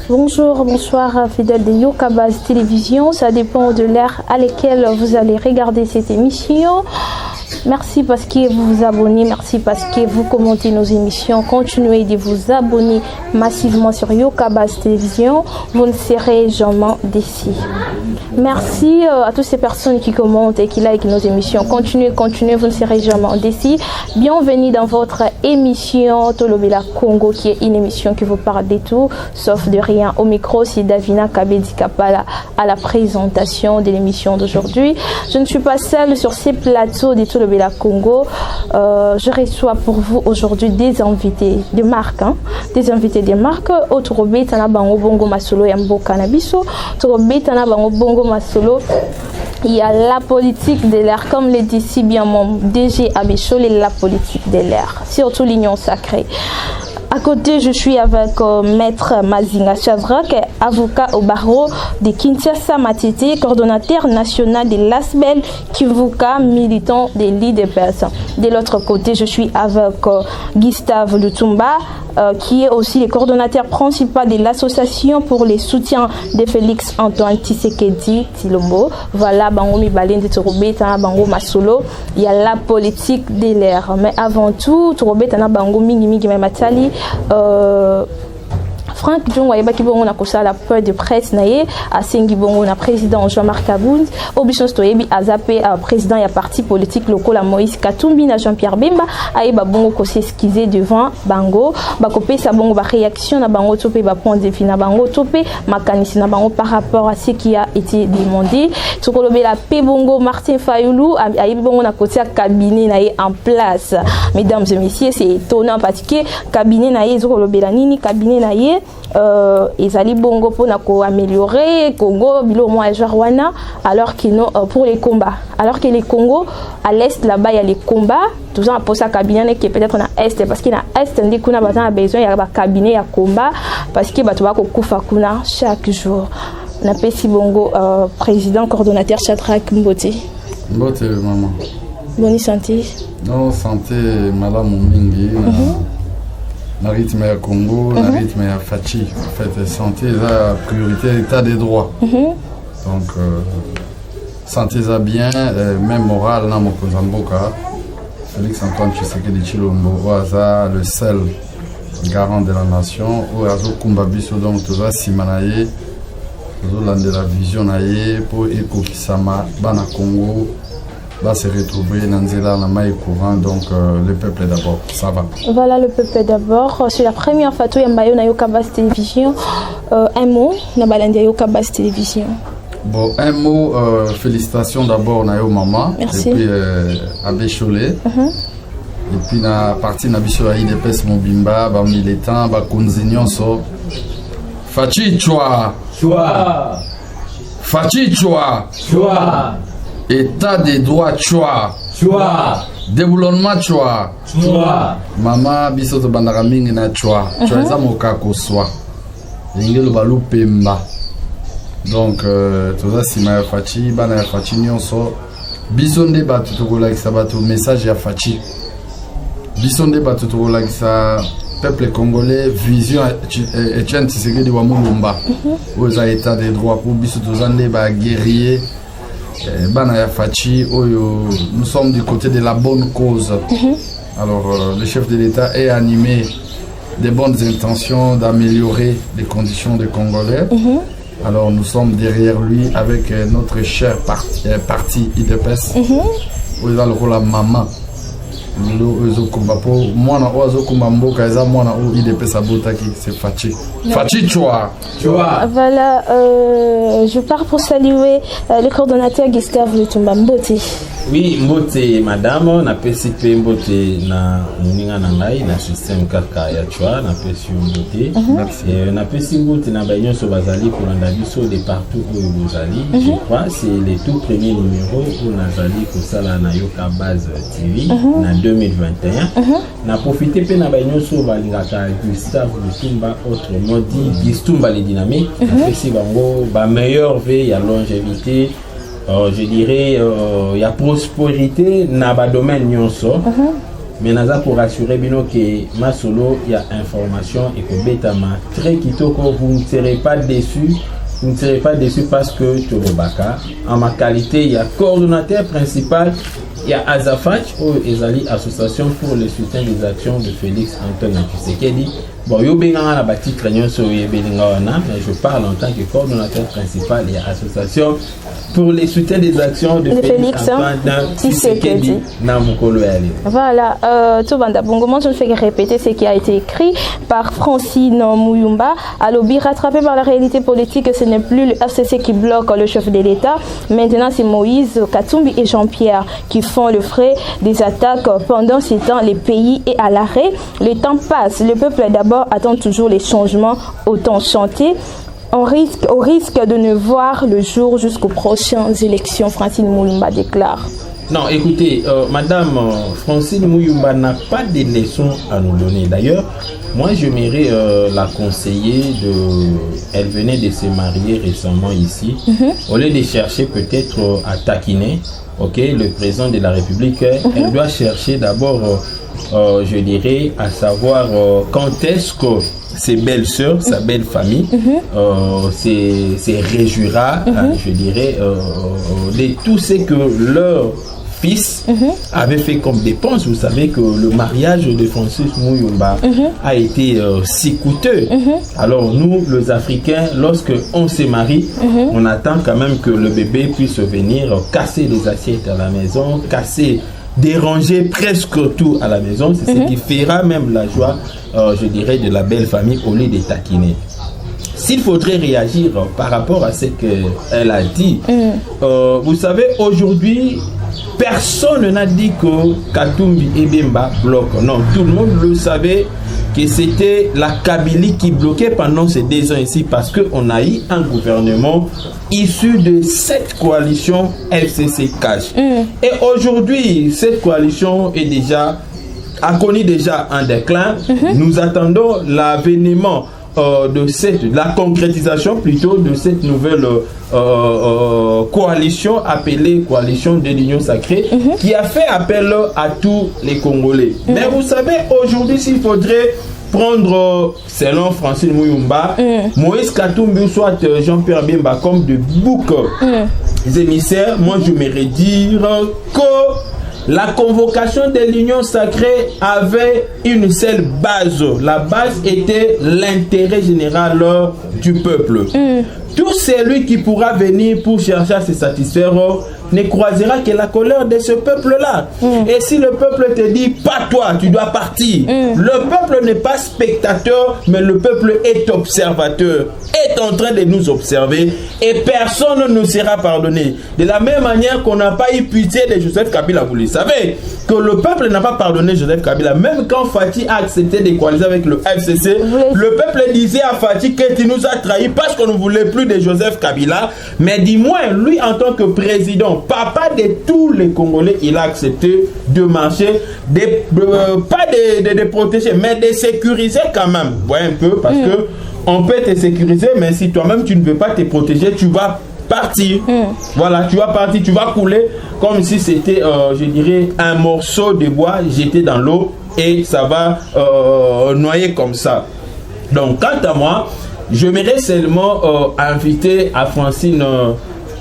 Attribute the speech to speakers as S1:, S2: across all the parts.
S1: Bonjour, bonsoir fidèles de Yokabaz Télévision. Ça dépend de l'heure à laquelle vous allez regarder cette émission. Merci parce que vous vous abonnez, merci parce que vous commentez nos émissions. Continuez de vous abonner massivement sur Yokabaz Télévision. Vous ne serez jamais déçus. Merci à toutes ces personnes qui commentent et qui likent nos émissions. Continuez, vous ne serez jamais déçus. Bienvenue dans votre émission Tolobela Congo, qui est une émission qui vous parle de tout, sauf de rien. Au micro, c'est Davina Kabedi Kapala à la présentation de l'émission d'aujourd'hui. Je ne suis pas seule sur ces plateaux de Tolobela Congo. Je reçois pour vous aujourd'hui des invités de marque. Des invités de marque. Autorobe Tana Bango Bongo Masolo Yambo Canabiso. Autorobe Tana Bango Bongo Masolo. Il y a la politique de l'air, comme le dit si bien mon DG Abéchol, et la politique de l'air, surtout l'union sacrée. À côté, je suis avec Maître Mazinga Chavrak, avocat au barreau de Kinshasa Matete, coordonnateur national de l'ASBEL, Kivuka, militant de l'IDPS. De l'autre côté, je suis avec Gustave Lutumba, qui est aussi le coordonnateur principal de l'association pour le soutien de Félix Antoine Tshisekedi Tshilombo. Voilà, Bangomi Balende Torobé, Tana Bango Masolo. Il y a la politique de l'air. Mais avant tout, Torobé, Tana Bango Mingi Mingi Matali. Franck Djongwa Yeba Kibongo na kosa la peur de presse naye a Sengi Bongo na président Jean-Marc Aboud Obichon Stoyebi Azapé président ya parti politique local à Moïse Katumbi na Jean-Pierre Bemba Aïba Bongo ko s'excuser devant Bango bakopé sa Bongo ba réaction na Bango topé ba point de vue na Bango topé makanisi na Bango par rapport à ce qui a été demandé Tokolobe la P Bongo Martin Fayoulou Aïba Bongo na côté cabinet naye en place. Mesdames et messieurs, c'est étonnant parce que cabinet naye Tokolobe la nini cabinet naye Ezali Bongo pour améliorer Congo bilo moi Jarwana alors que non pour les combats, alors que les Congo à l'est là-bas il y a les combats tout ça pour ça cabinet qui peut-être na est parce qu'il na est ndi kuna bazana besoin il y a ba cabinet ya combat parce que bato ba ko kufa kuna chaque jour. Na pesi Bongo président coordonnateur Shadrack Mbote
S2: maman.
S1: Bonne santé.
S2: Non santé madame Mingi. Le rythme à Congo, le rythme à Fachi. En fait, santé, la priorité, l'état des droits. Donc, santé, ça bien, même moral, dans mon Kozamboka. Félix Antoine Tshisekedi Tshilombo, le seul garant de la nation, ou Azo Kumbabiso, donc, tout ça, Simanaye, tout ça, de la vision, pour Eko Kisama, Bana Congo. Va se retrouver dans la maille courant, donc le peuple d'abord, ça va.
S1: Voilà le peuple d'abord. C'est la première fois que je suis Yokabaz Télévision. Un mot, je Yokabaz Télévision.
S2: Bon, un mot, félicitations d'abord à maman.
S1: Merci.
S2: Et puis à Bécholé. Et puis la partie de l'IDPS Mobimba, militant, Kunzignon, Fachi Chua.
S3: Chua.
S2: Fachi Chua.
S3: Chua.
S2: État des droits Chua.
S3: Chua.
S2: Déboulonnement Chua.
S3: Chua.
S2: Maman biso bandara mingi na Chua. Chua eza mokako soi. Ingelo balu pemba. Donc toza sima ya Fachi, bana ya Fachi nyonso. Biso nde batu tokolakisa bato message ya Fachi. Biso nde batu tokolakisa peuple congolais vision Etienne Tshisekedi wa Mulumba. Oza état des droits pour biso toza nde ba guerrier. Bana Fachi, nous sommes du côté de la bonne cause. Alors, le chef de l'État est animé des bonnes intentions d'améliorer les conditions des Congolais. Alors, nous sommes derrière lui avec notre cher parti IDPS. Où il a le rôle à maman. ezokumba po mwana oyo azokumba mboka eza mwana oyo IDPS abotaki c'est Fachi. Fachi Chwa.
S1: Voilà, je pars pour saluer le coordonnateur Gustave Lutumba Mbote.
S4: Oui, Mbote madame, na PCP Mbote na moninga na ngai na système kaka ya Chwa na pesi Mbote. Merci. Na pesi Mbote na ba nyonso bazali kolanda biso de partout où vous allez. Je crois c'est les tout premiers numéros où nazali kosala na Yoka Base TV na 2021. Na profité pe na ba nyonso balingaka Gustave Lutumba autrement dit Gistumba les dynamiques. Na pesi bango ba meilleur vie ya longévité. Je dirais il y a prospérité dans le domaine nyonso. Mais naza pour rassurer bino que ma solo il y a information et que betama très kitoko vous ne serez pas déçus. Vous ne serez pas déçus parce que Chorobaka en ma qualité il y a coordonnateur principal, il y a Azafach ou Ezali association pour le soutien des actions de Félix Antoine Tshisekedi. Bon, yo benga na bati craignant sur yebelinga wana, mais je parle en tant que coordonnateur principal et association pour les soutiens des actions de Félix Antoine Tshisekedi na mukolo yali.
S1: Voilà, tout banda bongo, moi je ne fais que répéter ce qui a été écrit par Francine Muyumba. À l'objet rattrapé par la réalité politique, ce n'est plus le FCC qui bloque le chef de l'État. Maintenant, c'est Moïse Katumbi et Jean-Pierre qui font le frais des attaques. Pendant ces temps, le pays est à l'arrêt. Le temps passe. Le peuple d'abord attend toujours les changements autant chantés. Au risque de ne voir le jour jusqu'aux prochaines élections, Francine Muyumba déclare.
S4: Non, écoutez, Madame Francine Muyumba n'a pas de leçons à nous donner. D'ailleurs, moi, j'aimerais la conseiller Elle venait de se marier récemment ici. Au lieu de chercher peut-être à taquiner, le président de la République, elle doit chercher d'abord, je dirais, à savoir quand est-ce que ses belles-sœurs, sa belle famille, se réjouira, je dirais, de tout ce que leur fils avait fait comme dépense. Vous savez que le mariage de Francis Muyumba a été si coûteux. Alors nous, les Africains, lorsque on se marie, on attend quand même que le bébé puisse venir casser les assiettes à la maison, déranger presque tout à la maison. C'est ce qui fera même la joie, je dirais, de la belle famille au lieu de taquiner. S'il faudrait réagir par rapport à ce qu'elle a dit, vous savez, aujourd'hui, personne n'a dit que Katumbi et Bemba bloquent. Non, tout le monde le savait que c'était la Kabylie qui bloquait pendant ces 2 ans ici parce qu'on a eu un gouvernement issu de cette coalition FCC-CAJ. Et aujourd'hui, cette coalition a connu déjà un déclin. Nous attendons l'avènement la concrétisation plutôt de cette nouvelle coalition appelée coalition de l'Union sacrée qui a fait appel à tous les Congolais. Mais vous savez, aujourd'hui, s'il faudrait prendre, selon Francine Muyumba, Moïse Katumbi soit Jean-Pierre Bemba comme de boucs émissaires, moi je m'aimerais dire que la convocation de l'Union sacrée avait une seule base. La base était l'intérêt général du peuple. Tout celui qui pourra venir pour chercher à se satisfaire ne croisera que la colère de ce peuple-là. Et si le peuple te dit, pas toi, tu dois partir. Le peuple n'est pas spectateur, mais le peuple est observateur, est en train de nous observer et personne ne sera pardonné. De la même manière qu'on n'a pas eu pitié de Joseph Kabila, vous le savez, que le peuple n'a pas pardonné Joseph Kabila. Même quand Fachi a accepté de coaliser avec le FCC, le peuple disait à Fachi que tu nous as trahis parce qu'on ne voulait plus de Joseph Kabila. Mais dis-moi, lui en tant que président, papa de tous les Congolais, il a accepté de marcher, pas de protéger, mais de sécuriser quand même. Vous voyez un peu, parce que on peut te sécuriser, mais si toi-même tu ne veux pas te protéger, tu vas partir. Voilà, tu vas partir, tu vas couler comme si c'était, je dirais, un morceau de bois jeté dans l'eau et ça va noyer comme ça. Donc, quant à moi, je m'aimerais seulement inviter à Francine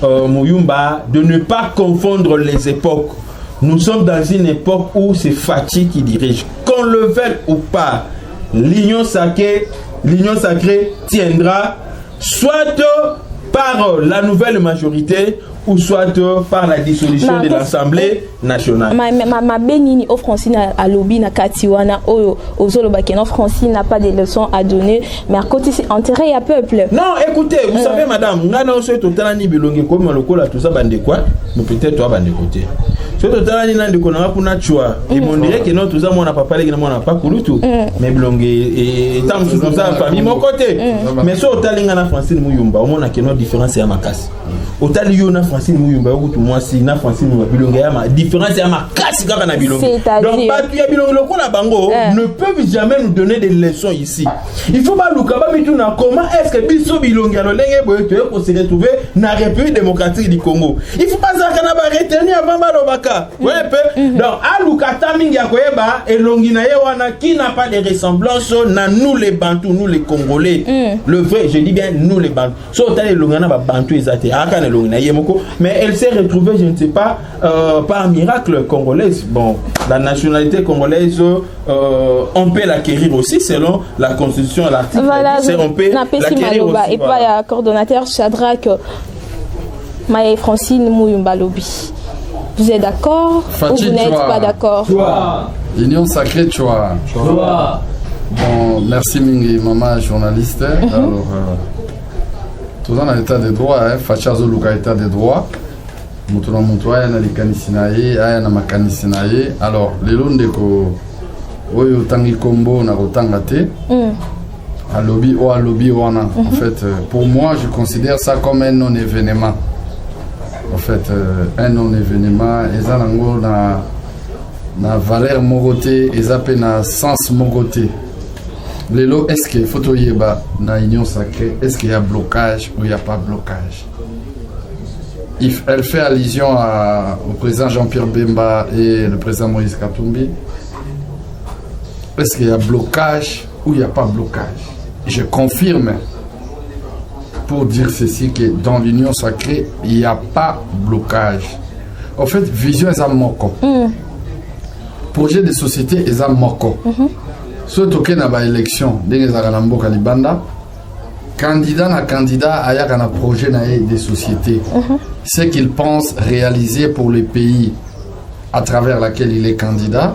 S4: Muyumba de ne pas confondre les époques. Nous sommes dans une époque où c'est Fachi qui dirige. Qu'on le veuille ou pas, l'Union sacrée tiendra soit par la nouvelle majorité ou soit par la dissolution de l'Assemblée nationale.
S1: Ma bénini au Francine à lobby na katiwana au Zolobakeno Francine n'a pas de leçons à donner, mais à côté c'est enterré à peuple.
S4: Non, écoutez, vous savez madame, on a aussi total ni bilongi comme le cola tout ça bande quoi, mais peut-être toi bande côté. Ce total ni nande kona kuna chua, et mon dirait que non tout ça moi n'a pas parlé que moi n'a pas couru tout. Mais bilongi et tant que ça famille mon côté. Mais ce total ni na Francine Muyumba, au moins que non différence à ma casse. Au total yo na Francine Muyumba, ou tout moi si na Francine Muyumba bilongi ya ma différence à ma casse quand na bilongi. Donc pas tu ya bilongi le cola bango ne peuvent jamais nous donner des leçons ici. Il faut pas nous capables de dire comment est-ce que biso bilongi alors pour se retrouver dans la République démocratique du Congo. Il faut pas ça qu'on a retenir avant Balobaka. Donc à Lukata mingia koyeba et longina yewana qui n'a pas de ressemblance na nous les Bantous, nous les Congolais. Le vrai, je dis bien nous les Bantous. So tali longana ba Bantou ezate akana longina yemoko, mais elle s'est retrouvée je ne sais pas par miracle congolaise. Bon, la nationalité congolaise on peut l'acquérir aussi selon la constitution l'article.
S1: Voilà,
S4: on peut l'acquérir aussi.
S1: Et pas il y a coordonnateur Shadrach Maë Francine Muyumba Lobby. Vous êtes d'accord ou vous n'êtes pas d'accord?
S2: Union sacrée, tu vois. Bon, merci Mingi, maman journaliste. Alors, tout dans l'état de droit, Fachazo Luka état de droit. Mutuna Mutua, na likanisinaye, aya na makanisinaye. Alors, les londeko, oyo tangi kombo na rotangate. À lobby ou à lobby wana. En fait, pour moi, je considère ça comme un non-événement. En fait, un non-événement, eza nango na valeur mogoté, eza pe na sens mogoté. Lelo, est-ce que photo yeba na union sacrée, est-ce qu'il y a blocage ou il n'y a pas blocage? Elle fait allusion au président Jean-Pierre Bemba et le président Moïse Katumbi. Est-ce qu'il y a blocage ou il n'y a pas blocage? Je confirme pour dire ceci que dans l'union sacrée, il n'y a pas blocage. En fait, vision est à moko. Projet de société est à moko. Surtout qu'il y a une élection, candidat na candidat a un projet de société. Ce qu'il pense réaliser pour le pays à travers lequel il est candidat,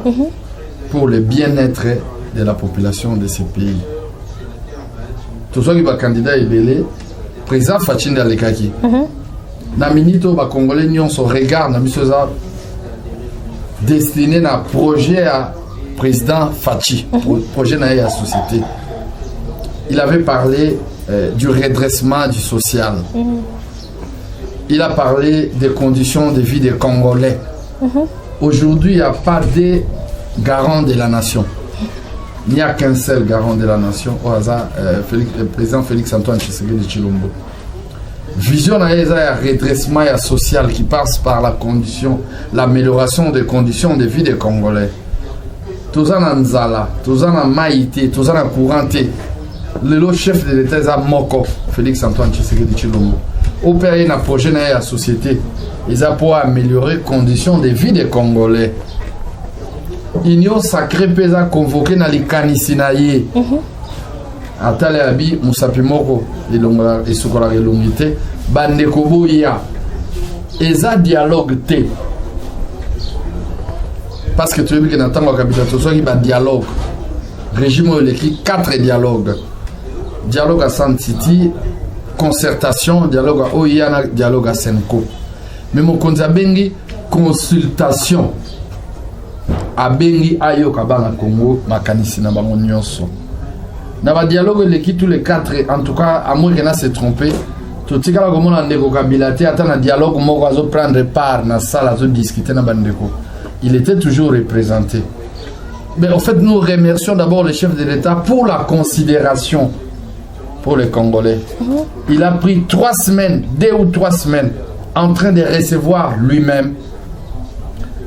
S2: pour le bien-être de la population de ce pays. Tout ça qui va candidat est belé, président Fachi Ndalekaki. Na minito ba congolais nyon son regard na misoza destiné na projet à président Fachi, projet na la société. Il avait parlé du redressement du social. Il a parlé des conditions de vie des Congolais. Aujourd'hui, il n'y a pas de garant de la nation. Il n'y a qu'un seul garant de la nation, au hasard, le président Félix Antoine Tshisekedi Tshilombo. Vision à redressement social qui passe par la condition, l'amélioration des conditions de vie des Congolais. Tous en Nzala, tous en Maïté, tous en Couranté. Le chef de l'État est Moko, Félix Antoine Tshisekedi Tshilombo. Opérer un projet dans la société, ils ont pour améliorer les conditions de vie des Congolais. Union sacrée pesa convoqué dans les canisinaye. Atale abi musapi moko ilonga isukola elongite bande koboya eza dialogue te parce que tu veux que n'attend capital soit qui ba dialogue régime électrique 4 dialogues dialogue à San City concertation dialogue à Oyana dialogue à Senko mais mon konza bengi consultation a bengi ayo kabana Congo makanisi na bango nyonso. Dans le dialogue, tous les 4, en tout cas, à moins qu'on se trompé, tout ce qui a un dialogue, on prendre part dans la salle, à discuter dans Bandeko. Il était toujours représenté. Mais en fait, nous remercions d'abord le chef de l'État pour la considération pour les Congolais. Il a pris 3 semaines, 2 ou 3 semaines, en train de recevoir lui-même,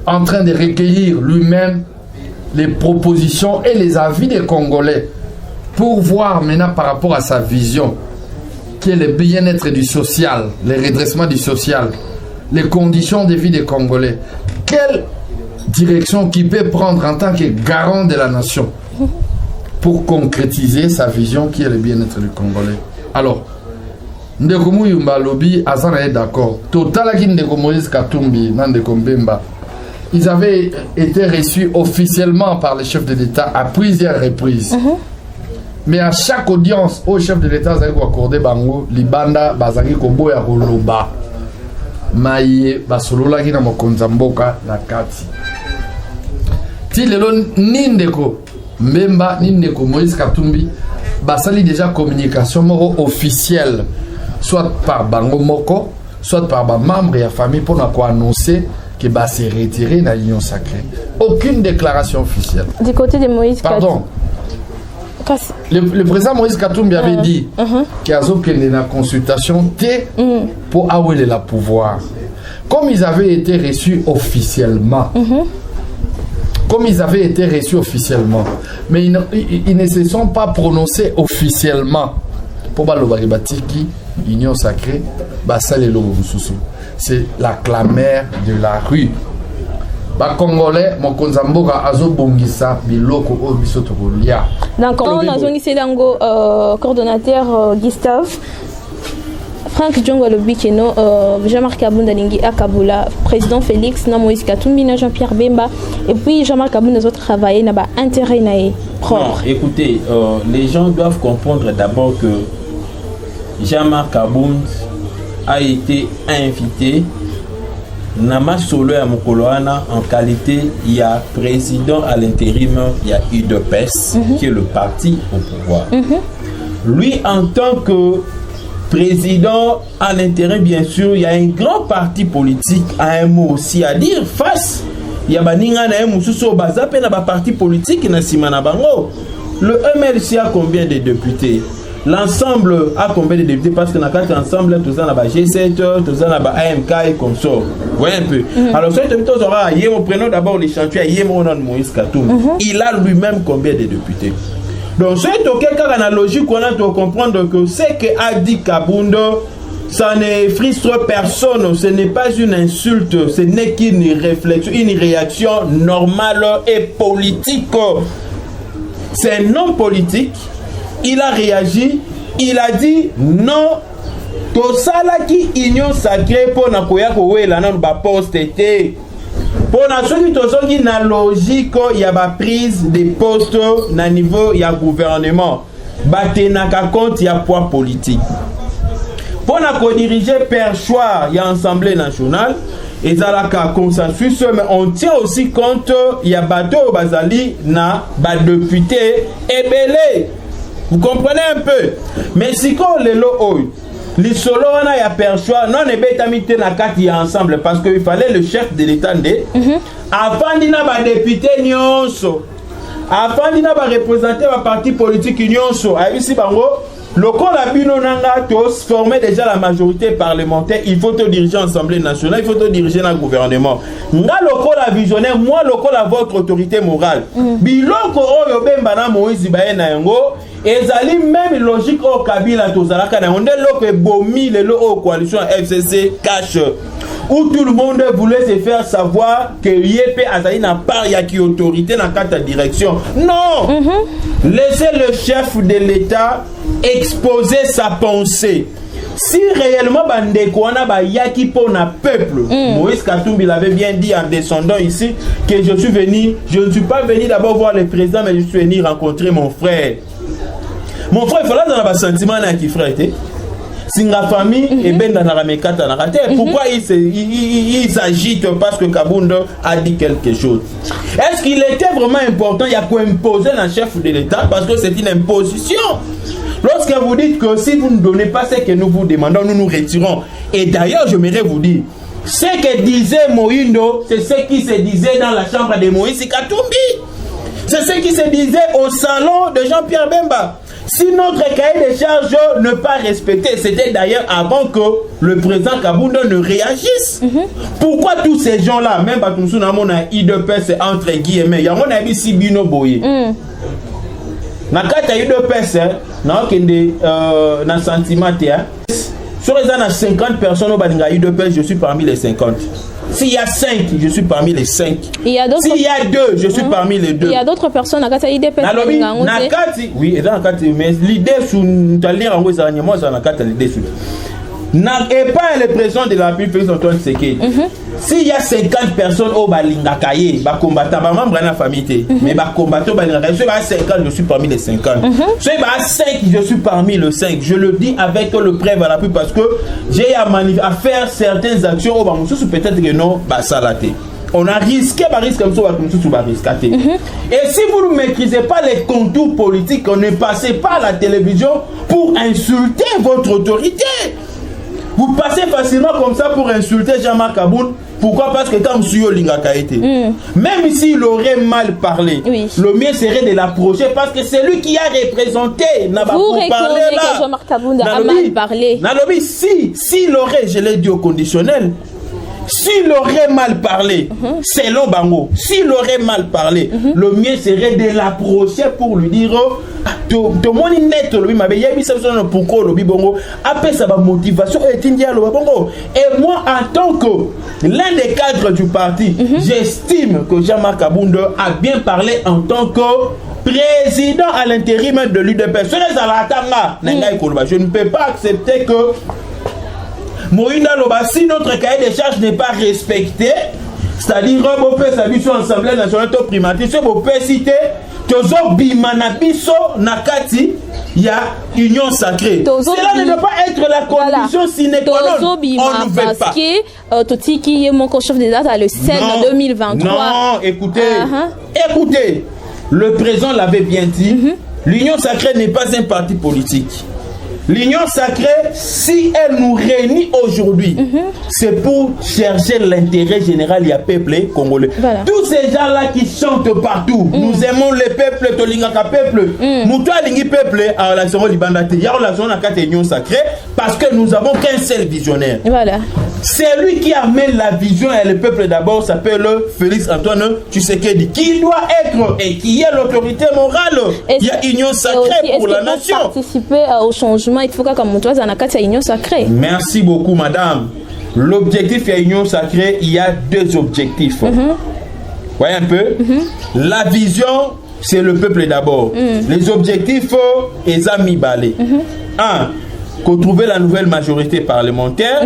S2: en train de recueillir lui-même les propositions et les avis des Congolais. Pour voir maintenant par rapport à sa vision, qui est le bien-être du social, le redressement du social, les conditions de vie des Congolais, quelle direction qu'il peut prendre en tant que garant de la nation pour concrétiser sa vision qui est le bien-être du Congolais. Alors, ndeko Muyumba lobby azana est d'accord. Total qui ndeko Moïse Katumbi nan ndeko Mbemba. Ils avaient été reçus officiellement par le chef de l'État à plusieurs reprises. Mais à chaque audience, au chef de l'État, ils ont accordé bango, libanda, bazangi kobo ya koloba. Maye, basolola ki na mokonza mboka na kati. Ti lelo nindeko Mbemba, nindeko Moïse Katumbi, basali déjà communication moro officielle, soit par bango moko, soit par ba membre et famille pour annoncer que va se retirer de l'union sacrée. Aucune déclaration officielle.
S1: Du côté de Moïse Katumbi.
S2: Pardon. Le président Moïse Katumbi avait dit qu'il y a une consultation pour avoir le pouvoir. Comme ils avaient été reçus officiellement, mais ils ne se sont pas prononcés officiellement pour Balobaribati l'union sacrée, c'est la clameur de la rue. Ba Congolais, mon Konzamboka azo bongisa biloko o bisoto kolia.
S1: Donc on a zongisi dango coordonnateur Gustave Frank Djongo Lobikeno, Jean-Marc Abunda Lingi Akabula, président Félix na Moïse Katumbi na Jean-Pierre Bemba et puis Jean-Marc Abunda nous autres travailler na ba intérêt naé propre.
S4: Non, écoutez, les gens doivent comprendre d'abord que Jean-Marc Abunda a été invité Nama Solo à Mokoloana en qualité, il y a président à l'intérim, il y a UDPS qui est le parti au pouvoir. Lui en tant que président à l'intérim, bien sûr, il y a un grand parti politique à un mot aussi à dire face. Il y a Baninga na Moussousso Bazape na ba parti politique na Simana Bango. Le MLC a combien de députés? L'ensemble a combien de députés? Parce que dans quatre ensemble, tout ça, là-bas G7, tout ça, là-bas AMK et consort. Vous voyez un peu. Alors, prenons d'abord les chantiers. Moïse Katumbi. Il a lui-même combien de députés? Donc, c'est quelqu'un qui a la logique qu'on a de comprendre que ce qu'a dit Kabundo, ça ne frustre personne. Ce n'est pas une insulte. Ce n'est qu'une réflexion, une réaction normale et politique. C'est un homme politique. Il a réagi, il a dit non. Tout ça là qui union sacrée pour na koya ko wela na ba poste été. Pour na ceux qui na logique il y a ba prise des postes na niveau il y a gouvernement. Batena ka compte il y a poids politique. Pour na ko diriger per choix il y a assemblée nationale et ça là ka consensus mais on tient aussi compte il y a bateau bazali na ba député ebelé. Vous comprenez un peu? Mais si on les lots, les solos, on a perçoit, non, les bétamités na kati ensemble parce qu'il fallait le chef de l'État avant d'ina ba député nyonso, avant d'ina ba représenter ba parti politique nyonso, a ici bango, le corps la bino nanga tous former déjà la majorité parlementaire, il faut te diriger l'Assemblée nationale, il faut te diriger le gouvernement. Nga le corps la visionnaire, moi le corps la votre autorité morale. Biloko oyo bemba na Moïse baye na yango. Et ça même logique au Kabila Tozalaka on est là que bomi le lot coalition FCC cache où tout le monde voulait se faire savoir que Yépe Azaï n'a pas y autorité dans la direction. Non. Laissez le chef de l'État exposer sa pensée. Si réellement Bandekouana ba yaki pour na peuple, Moïse Katumbi l'avait bien dit en descendant ici que je ne suis pas venu d'abord voir le président mais je suis venu rencontrer mon frère. Mon frère, il fallait dans le sentiment qui frère était. Si la famille est bien dans la mécata, pourquoi il s'agite parce que Kabundo a dit quelque chose? Est-ce qu'il était vraiment important? Il y a quoi imposer un chef de l'État parce que c'est une imposition. Lorsque vous dites que si vous ne donnez pas ce que nous vous demandons, nous nous retirons. Et d'ailleurs, j'aimerais vous dire, ce que disait Moïndo, c'est ce qui se disait dans la chambre de Moïse Katumbi. C'est ce qui se disait au salon de Jean-Pierre Bemba. Si notre cahier de charges n'est pas respecté, c'était d'ailleurs avant que le président Kabundo ne réagisse. Pourquoi tous ces gens-là, même Batumsou Namona IDPS entre guillemets, il y a mon ami Sibino Boye. Nakata IDPS, na sentiment, sur les 50 personnes au Baninga IDPS, je suis parmi les 50. S'il y a 5, je suis parmi les 5. S'il y a 2, je suis parmi les 2.
S1: Il y a d'autres personnes à IDPS.
S4: Oui, mais l'idée sous l'idée Et pas le président de la République, Félix Antoine Tshisekedi. S'il y a 50 personnes au Balingakaye, bah combattant, bah membre de la famille, mais bah combattant Balingakaye, si bah 50, je suis parmi les 50. Si bah 5, je suis parmi les 5. Je le dis avec le preuve à l'appui parce que j'ai à faire certaines actions au Bamoussou, peut-être que non, bah ça l'a été. On a risqué, bah risque comme ça, bah risqué. Et si vous ne maîtrisez pas les contours politiques, on ne passez pas à la télévision pour insulter votre autorité. Vous passez facilement comme ça pour insulter Jean-Marc Aboun. Pourquoi? Parce que quand M. Olingaka était, même s'il aurait mal parlé, le mieux serait de l'approcher parce que c'est lui qui a représenté.
S1: Vous reconnaissez que Jean-Marc Aboun a mal parlé.
S4: Nalobi, s'il aurait, je l'ai dit au conditionnel, s'il aurait mal parlé, selon Bango, s'il aurait mal parlé, le mieux serait de l'approcher pour lui dire pourquoi le bibongo après sa motivation est bongo. Et moi en tant que l'un des cadres du parti, j'estime que Jean-Marc Aboun a bien parlé en tant que président à l'intérim de l'UDPS. Je ne peux pas accepter que Moïna Loba, si notre cahier des charges n'est pas respecté, c'est-à-dire on peut s'habituer à l'Assemblée nationale primature, on peut citer Tozo Bimanabiso Nakati, il y a union sacrée. Cela ne doit pas être la condition sine qua non. On ne veut pas.
S1: Parce que Toti qui est mon chef des dates le 7 2023.
S4: Non, écoutez, écoutez, le président l'avait bien dit, l'union sacrée n'est pas un parti politique. L'union sacrée, si elle nous réunit aujourd'hui, c'est pour chercher l'intérêt général du peuple congolais. Voilà. Tous ces gens-là qui chantent partout, nous aimons le peuple, Tolingaka peuple, Moutoua Lingi peuple, à relation Libandate, il y a relation à la union sacrée, parce que nous avons qu'un seul visionnaire. Voilà. C'est lui qui amène la vision et le peuple d'abord s'appelle Félix Antoine Tshisekedi, qui doit être et qui est l'autorité morale. Il y a union sacrée pour la nation.
S1: Participer au changement. Il faut que union sacrée.
S4: Merci beaucoup, madame. L'objectif de l'union sacrée, il y a deux objectifs. Voyez un peu. La vision, c'est le peuple d'abord. Les objectifs, les amis balés. Un, trouver la nouvelle majorité parlementaire.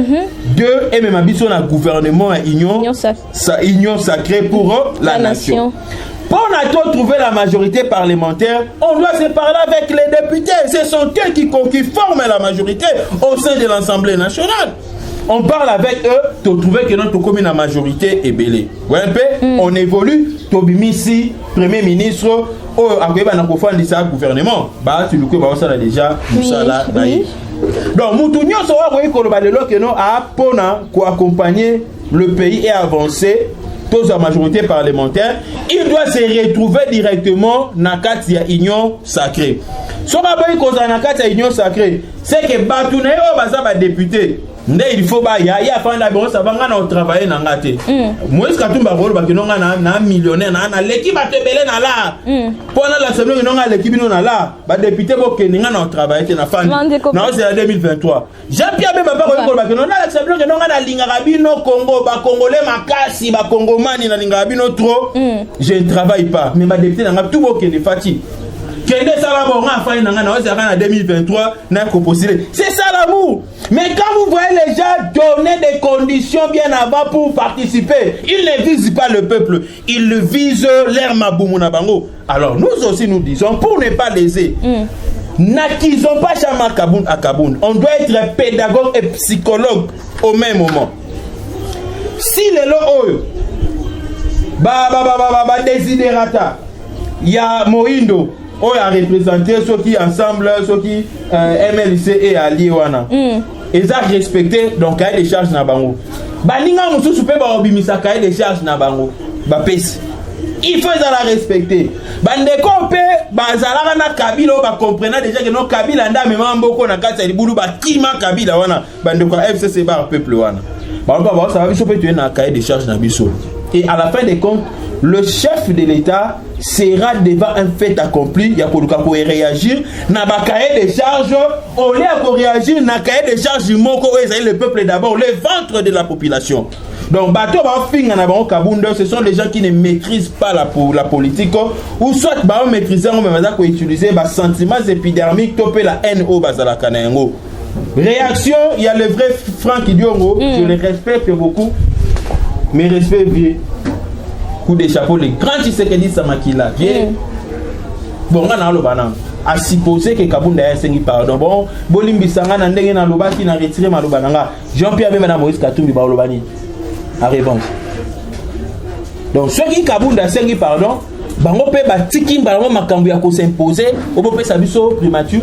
S4: Deux, et même habiter un gouvernement à union sacrée pour la nation. Pour trouver la majorité parlementaire, on doit se parler avec les députés. Ce sont eux qui forment la majorité au sein de l'Assemblée nationale. On parle avec eux pour trouver que notre commune la majorité est belée. Vous voyez un peu? On évolue. Tobimisi, Premier ministre, le gouvernement. Tu le connais ça déjà. Donc, Moutounio a accompagner le pays et avancer. Tous la majorité parlementaire, il doit se retrouver directement dans la union sacrée. Si on a une union sacrée, c'est que Batouné est député. Il faut ça va travailler dans la tête. Moi, je suis millionnaire, l'équipe a tebelé na la. Pendant l'Assemblée, l'équipe na la. Député qui travailler dans la fin. Non, c'est en 2023. Jean-Pierre Bemba l'Assemblée, Congo, Congolais, Makasi, Congomani, trop. Je ne travaille pas. Mais ma député n'a tout beau qui est fatigué. C'est ça l'amour. Mais quand vous voyez les gens donner des conditions bien avant pour participer, ils ne visent pas le peuple, ils le visent l'air Maboumou Bango. Alors nous aussi nous disons, pour ne pas léser, n'acquisons pas Jean-Marc Aboun à Kaboun. On doit être pédagogue et psychologue au même moment. Si les lots, désidérata, il y a Moïndo. On a représenté ceux qui ensemble, ceux qui MLC et alliés wana. Ils ont respecté donc cahier des charges na bango. Baninga musu super ba obimisa cahier des charges na bango. Ba pesi. Il faut la respecter. Bandeko pe bazalaka na Kabila ba comprendre déjà que non Kabila nda mema mboko na kati ya libulu ba kima Kabila wana. Bandeko FCC ba peuple wana. Ba ça va biso pe tu na cahier des charges na biso. Et à la fin des comptes, le chef de l'État sera devant un fait accompli. Il y a pour réagir. N'a pas cahier des charges. Au lieu de réagir, n'a cahier des charges du mot le peuple d'abord, le ventre de la population. Donc, bateau ce sont les gens qui ne maîtrisent pas la politique ou soit maîtriser, on va utiliser les sentiments épidermiques, toper la haine au bazala kanengo. Réaction, il y a le vrai Franck Diongo, je le respecte beaucoup, mais respect vieux. Coup de chapeau, les grands Tshisekedi Samakila. Bon, on a le banane. À supposer que Kabounda ait sengi pardon. Bon, Bolimbi Sanga n'a ndenge na loba qui n'a retiré ma lobananga. Jean-Pierre même na Moïse Katumbi ba lobani. À réponse. Donc, ceux qui Kabounda sengi pardon, bango pe ba tiki bango makambu ya ko s'imposer, obo pe sabiso primature.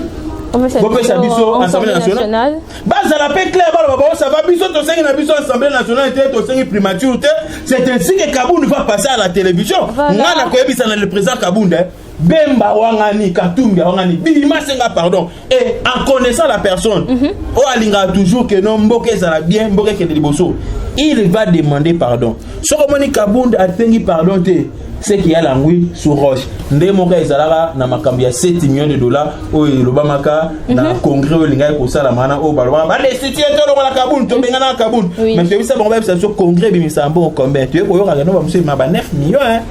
S4: Obo pe sabiso Assemblée nationale. Baza la paix claire ba ça va biso to sengi na biso Assemblée nationale te to sengi primature te. C'est ainsi que Kabounda va passer à la télévision. Ngana ko yebisa na le président Kabounda. Bemba wangani Katumbi wangani bima senga pardon et en connaissant la personne o alinga toujours que non mboke ça bien mboke que liboso il va demander pardon so comme ni Kabounda atengi pardon te c'est qu'il y a l'angui sur roche ndemoka ezalaka na makambi ya 7 millions de dollars o lobamaka na congrès o linga ko sala mana o balwa ba destituer to lo la Kabounda to benga na Kabounda mais tu sais bon ba ça sur congrès bimisa bon combien tu ko yo ka no ba monsieur ma ba 9 millions hein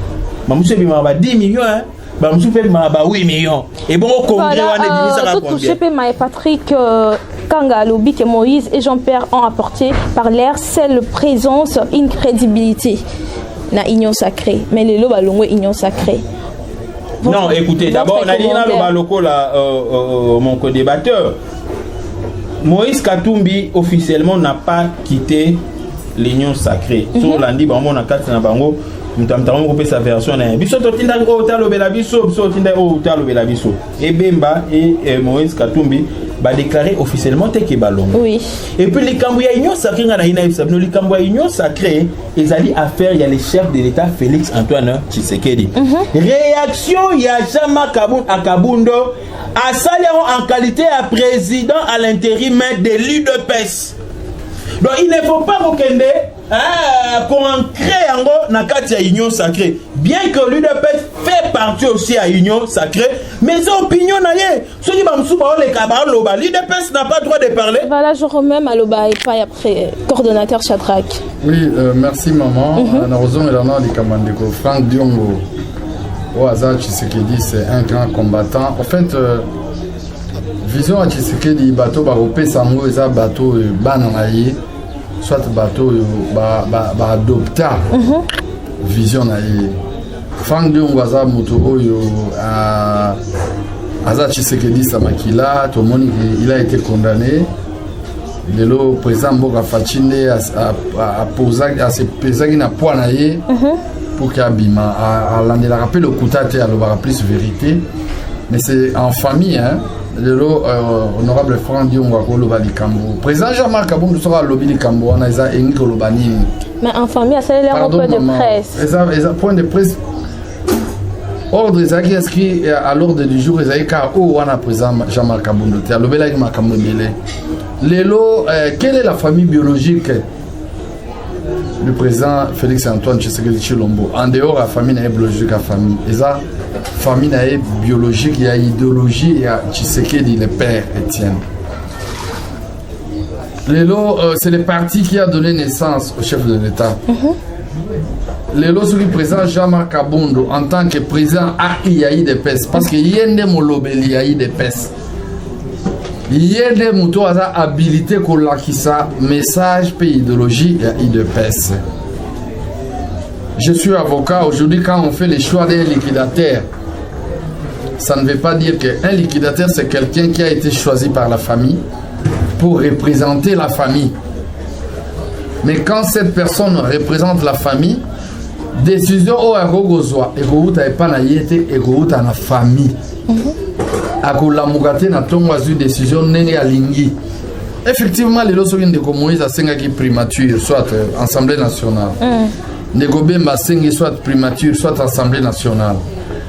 S4: ma monsieur bima ba 10 millions hein. Bah, 8 millions. Et bon, au Congrès,
S1: tout touché Patrick Kanga, Lobi, que Moïse et Jean-Pierre ont apporté par l'air, c'est la présence, une crédibilité. Na union sacrée. Mais les loba longue union sacrée.
S4: Non, écoutez, d'abord, on a dit mon co-débatteur. Moïse Katumbi, officiellement, n'a pas quitté l'union sacrée. Sur l'andi, on a 4 bango. Nous avons coupé sa version. Biso totinda o talo bela biso, biso totinda o talo bela biso. Et Bemba et Moïse Katumbi va déclarer officiellement que ballon. Oui. Et puis les Cambouya Union Sacrée na ina ibsabno les Cambouya Union Sacrée, ils allaient affaire il y a le chef de l'État Félix Antoine Tshisekedi. Réaction il y a Jama Kaboun à Kabundo à salaire en qualité à président à l'intérim de l'UDPS. Donc il ne faut pas vous kende qu'on crée en gros na kati ya union sacrée. Bien que l'UDPS fait partie aussi à union sacrée, mais opinion na ye. Ceux qui bamsou ba le kabaro loba, l'UDPS n'a pas le droit de parler.
S1: Voilà, je remets à loba et pas après coordonnateur Shadrack.
S2: Oui, merci maman. Na raison et là les Kamandeko Franck Diongo. Oaza Tshisekedi c'est un grand combattant. En fait vision à Tshisekedi bateau ba opé sango eza bateau bananaye. Soit bateau ba adopta vision na ye Franck Diongo aza moto oyo aza Tshisekedi Samakila to moni il a été condamné lelo président Mboka Fachinde a posé à se peser na poids na ye pour qu'il abima a landela rappel le kutate a le plus vérité mais c'est en famille hein. Lelo honorable Franck Diongo akoloba likambo président Jean-Marc Kaboundou sera lobby likambo on a eza engi koloba nini
S1: mais en famille c'est leur point de presse
S2: eza point de presse ordre ezaki inscrit à l'ordre du jour ezaki ka o wana président Jean-Marc Kaboundou te alobela ki makambo mele lelo quelle est la famille biologique du président Félix Antoine Tshisekedi Tshilombo en dehors de la famille biologique à famille eza famille biologique, il y a idéologie, il y a Tshisekedi, le père Étienne. C'est le parti qui a donné naissance au chef de l'État. Lelo celui président Jean-Marc Kaboundou en tant que président il y a eu des pèses parce que yende molobeli il y a eu des pèses. Yende muto aza habilité ko lakisa message pe idéologie il y a eu des pèses. Je suis avocat. Aujourd'hui, quand on fait les choix d'un liquidateur, ça ne veut pas dire qu'un liquidateur, c'est quelqu'un qui a été choisi par la famille pour représenter la famille. Mais quand cette personne représente la famille, décision au agogozwa, egouta epanayete, egouta na famille. Akola mugate na tongwazu décision nenge alingi. Effectivement, les lois de Moïse a 5 qui primature, soit Assemblée nationale. Negobe Masengi soit primature, soit Assemblée nationale.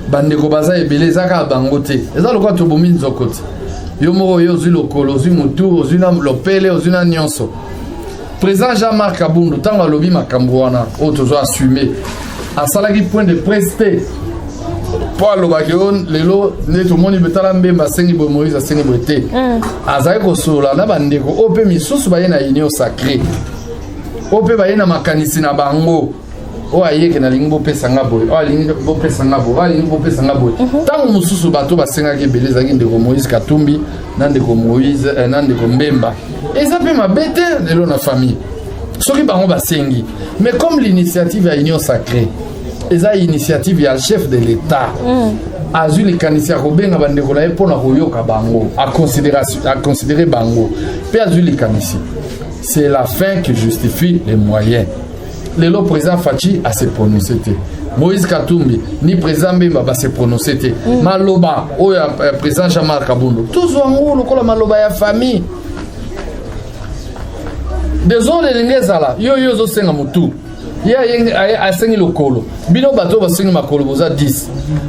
S2: Bandeko baza ebele zaka bangote. Eza lokwa to bomi nzokote. Yo moko yo zui lokolo, zui mutu, zui na lopele, zui na nyonso. Président Jean-Marc Kaboundou tanga lobi makambo wana o tozo assumer. Asalaki point de presse. Pour le bagage, lelo neto moni betala mbemba sengi bo Moïse sengi bote. Azai ko sola na bandeko ope misusu baye na union sacrée. Ope baye na makanisi na bango. o ayeke na lingi bopesa nga boye o alingi bopesa nga boye o alingi bopesa nga boye ntango mosusu bato basengaki ebele ezalaki ndeko Moïse Katumbi na ndeko Moïse na ndeko Mbemba eza mpe mabe te lelo na famille soki bango basengi mais comme l'initiative ya Union Sacrée eza initiative ya chef de l'État azwi likanisi ya kobenga bandeko na ye mpona koyoka bango aconsidérer bango mpe azwi likanisi c'est la fin qui justifie les moyens lelo président Fachi a se prononcé te Moïse Katumbi ni président Mbemba ba se prononcé te maloba oyo président Jean-Marc Kabundo tozwa ngo lokola maloba ya famille désolé elingi ezala yo ozosenga motu ye asengi lokolo bino bato basengi makolo boza 10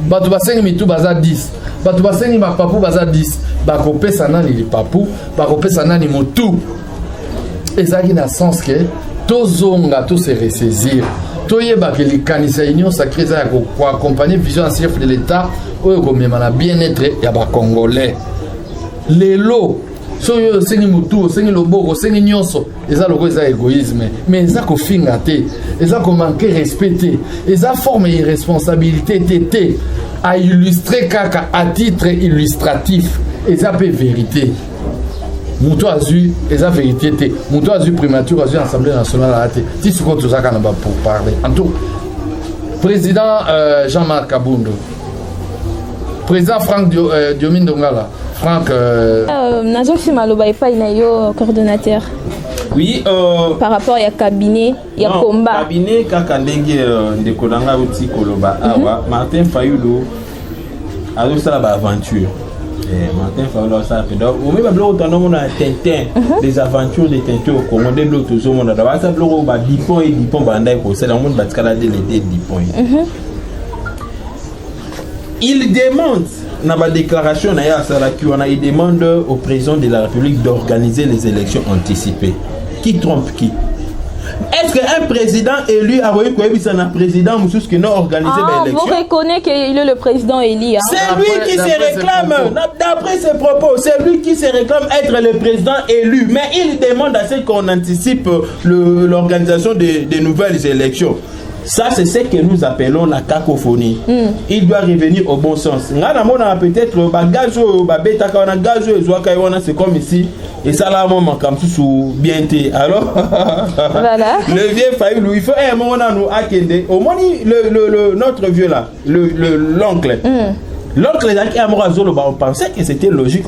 S2: bato basengi mitu baza 10 bato basengi mapapu baza 10 bakopesa nani lipapu bakopesa nani motu ezalaki na sens ke tozonga tose ressaisir toyebaka likanisa ya Union Sacrée eza ya koaccompagner vision ya chef de l'État oyo komema na bien-être ya bacongolais lelo soki osengi motu osengi loboko osengi nyonso eza loko eza égoïsme mais eza kofinga te eza komanke respect te eza forme ya irresponsabilité te a illustrer kaka à titre illustratif eza mpe vérité moto azwi eza vérité te moto azwi primature azwi assemblée nationale ala te ti sikoyo tozaka na pour parler en tout président Jean-Marc Kabundo président Franck Diomin Dongala Franck
S1: nazongisi maloba epai na yo coordonnateur
S4: oui
S1: par rapport ya cabinet ya combat
S4: cabinet kaka ndenge ndeko nanga uti koloba awa Martin Fayulu azosala ba aventure Martin Fayulu asala pe donc o même bloko tano na Tintin les aventures de Tintin au Congo de bloko tozo mona da ba sa bloko ba Dupont et Dupont banda ko c'est dans monde batikala de les Dupont il demande dans la déclaration il demande au président de la République d'organiser les élections anticipées. Qui trompe qui? Est-ce qu'un président élu a reconnu un président qui n'a organisé l'élection?
S1: Vous reconnaissez qu'il est le président élu.
S4: C'est lui qui se réclame, d'après ses propos, c'est lui qui se réclame être le président élu. Mais il demande à ce qu'on anticipe l'organisation des nouvelles élections. Ça, c'est ce que nous appelons la cacophonie. Il doit revenir au bon sens. Peut-être c'est comme ici. Et ça, là, comme sous bien té. Alors,
S1: voilà.
S4: Le vieux Fayulu, il faut un moment nous acquérir. Au moins, notre vieux là, l'oncle. L'oncle est amoureux, on pensait que c'était logique.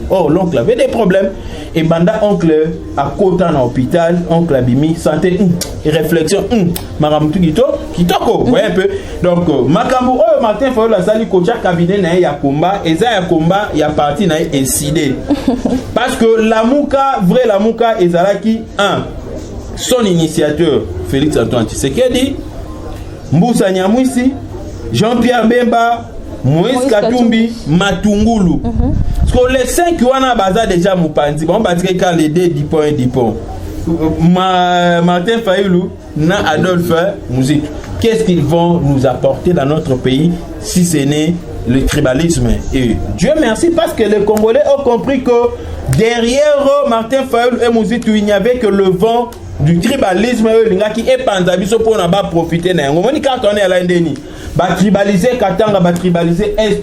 S4: Or, l'oncle avait des problèmes. Et banda oncle à côté dans l'hôpital, oncle Abimi, santé, réflexion, Maramoutou Kitoko, vous voyez un peu. Donc, Makambo, Martin Fayulu, la salle, coach cabinet, il y a combat, et ça, il y a combat, il y a parti, il y a décidé. Parce que la Mouka, vrai la Mouka, et Zalaki, son initiateur, Félix Antoine Tshisekedi, Mboussa Nyamwisi, Jean-Pierre Bemba, Moïse Katumbi, Matungulu. Parce que les 5 qui ont bazar déjà Moupanzi, bon, parce que quand les deux 10 points. Martin Fayulu, na Adolphe Musique. Qu'est-ce qu'ils vont nous apporter dans notre pays si ce n'est le tribalisme? Et Dieu merci parce que les Congolais ont compris que derrière Martin Fayulu et Musique, il n'y avait que le vent du tribalisme qui est panzabiso pour ne pas profiter d'un moment quand on est à l'Indénie ba tribaliser Katanga, ba tribaliser Est,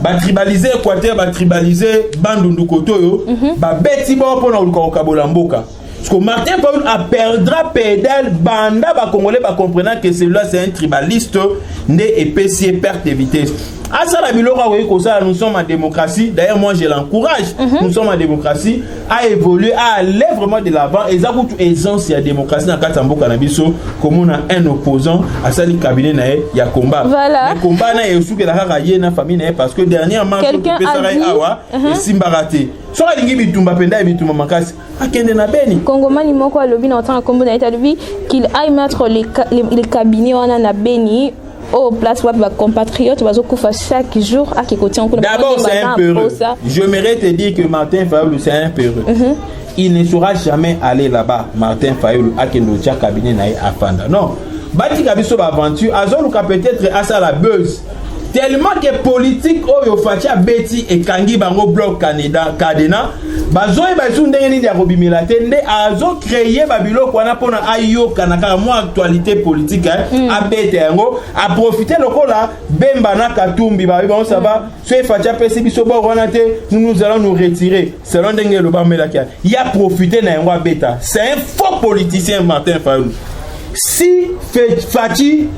S4: ba tribaliser Équateur, ba tribaliser Bandundu Kotoyo, ba beti ba pour na Kabola Mboka. Parce que Martin Fayulu a perdra pédale banda ba Congolais ba comprenant que celui-là c'est un tribaliste né épicier perte de vitesse. À ça la bilora nous sommes en démocratie. D'ailleurs moi je l'encourage. Nous sommes en démocratie à évoluer, à aller vraiment de l'avant. Et ça coûte aisance la démocratie dans Katambo Canabiso comme on a un opposant à ça le cabinet nae il y a combat.
S1: Voilà.
S2: Le combat nae sous que la raraye na famille nae parce que dernièrement
S1: quelqu'un a dit
S2: awa et Simbarate. So alingi bitumba penda et bitumba makasi. Akende na beni.
S1: Kongomani moko alobi na otanga kombo na etalubi qu'il aille mettre les cabinets wana na beni. Au place où les compatriotes vont chaque jour à qui côté.
S4: D'abord, c'est un peureux. J'aimerais te dire que Martin Fayulu, c'est un peureux. Il ne saura jamais aller là-bas. Martin Fayulu, à Kendocha, cabinet, à Fanda. Non. Bati Kabiso, aventure, Azoluka peut-être à ça la buzz. tellement que politique oyo Fachi abeti ekangi bango bloc cadena bazoi bazu ndenge nini ya kobimela te nde azo créer babiloko wana pona ayoka na kaka mwa actualité politique abete yango a profiter lokola Bemba na Katumbi ba bon ça va so Fachi apesi biso bo wana te nous allons nous retirer selon ndenge lo ba melaki il a profité na yango abeta c'est un faux politicien Martin Fayulu si Fachi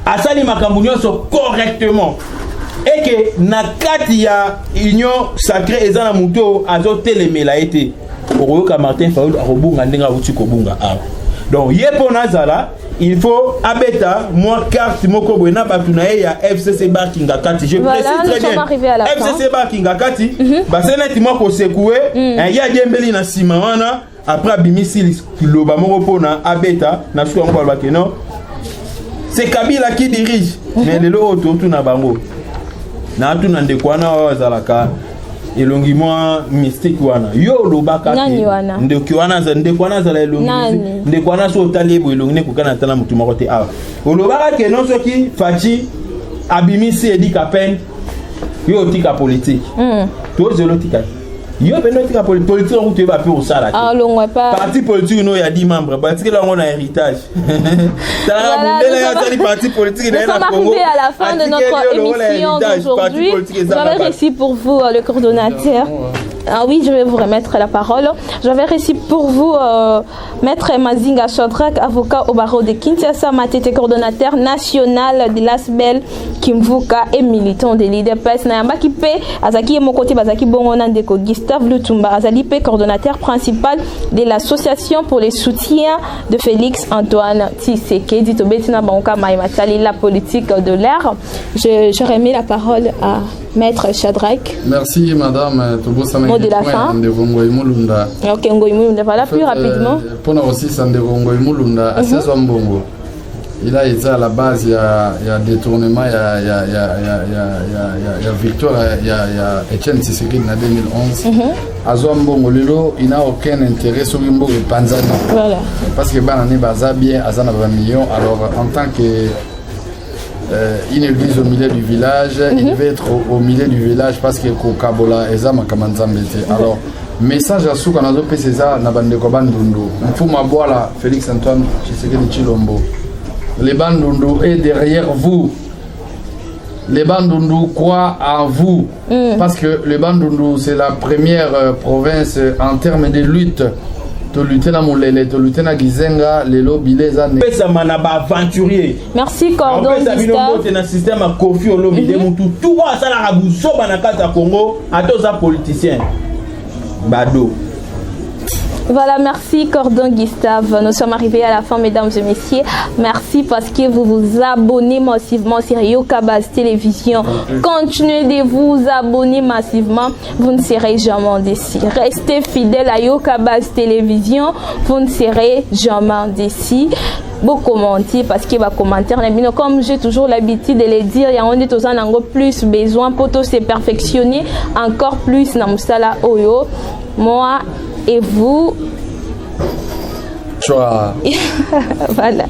S4: asali makambo nyonso correctement et que na kati ya union sacrée eza na muto azo telemela ete okoyoka Martin Fayulu akobunga ndenga uti kobunga awa donc yepo nazala il faut abeta moi carte moko boye na batu na ye ya FCC Bakinga kati je précise très bien FCC Bakinga kati baseneti moko secoué ya dembeli na sima wana après abimisi kiloba moko pona abeta na suka ngo balba non c'est Kabila qui dirige mais le auto tout na bango na tout na ndekwana wazalaka elongi mwa mystique wana yo lobaka ndekwana zala elongi ndekwana so talebo elongi ne kokana tala mutu moko te awa olobaka ke non soki Fachi abimisi edi kapen yo tika politique to zelo tika yo beno tika politique on te va peu au sala parti politique no ya 10 membres parce que là on a héritage parti politique
S1: nous sommes arrivés à la fin de notre émission d'aujourd'hui. J'avais réussi pour vous le coordonnateur. Ah oui, je vais vous remettre la parole. J'avais réussi pour vous Maître Mazinga Shadrack, avocat au barreau de Kinshasa, Matete, coordonnateur national de l'ASBEL Kimvuka et militant de l'IDPS. Nayamba Kipe, Azaki Mokoti Bazaki Bongonan Deko, Gustave Lutumba, Azalipe, coordonnateur principal de l'association pour les soutiens de Félix Antoine Tshisekedi, Tobetina Banka Maïmatali, la politique de l'air. Je remets la parole à Maître Shadrack.
S2: Merci Madame Tobosana.
S1: Mot de la fin. Ok, Ngoïmoulunda, voilà plus rapidement.
S2: Pour aussi, Ngoïmoulunda, à 16 ans, il a été à la base, il y a détournement, il y a victoire, il y a Etienne Tshisekedi en 2011. À Zouambongo, il n'a aucun intérêt sur Mbongo et Panzani. Voilà. Parce que Banani Baza bien, à 20 millions. Alors, en tant que une église au milieu du village, il devait être au milieu du village parce que Kokabola et Zama Kamanzambete. Alors, message à ceux qui ont fait ça, Nabande Kobandundu. Mfuma Boala, Félix Antoine Tshisekedi Chilombo. Les Bandundu est derrière vous. Les Bandundu croient en vous. Parce que le Bandundu, c'est la première province en termes de lutte.
S1: Merci Cordon Voilà, merci Cordon Gustave. Nous sommes arrivés à la fin, mesdames et messieurs. Merci parce que vous vous abonnez massivement sur Yokabaz Télévision. Continuez de vous abonner massivement. Vous ne serez jamais déçus. Restez fidèles à Yokabaz Télévision. Vous ne serez jamais déçus. Beau commenter parce que les commentaires, comme j'ai toujours l'habitude de les dire, il y a plus besoin pour se perfectionner encore plus dans Moussala Oyo. Moi et vous.
S2: Voilà.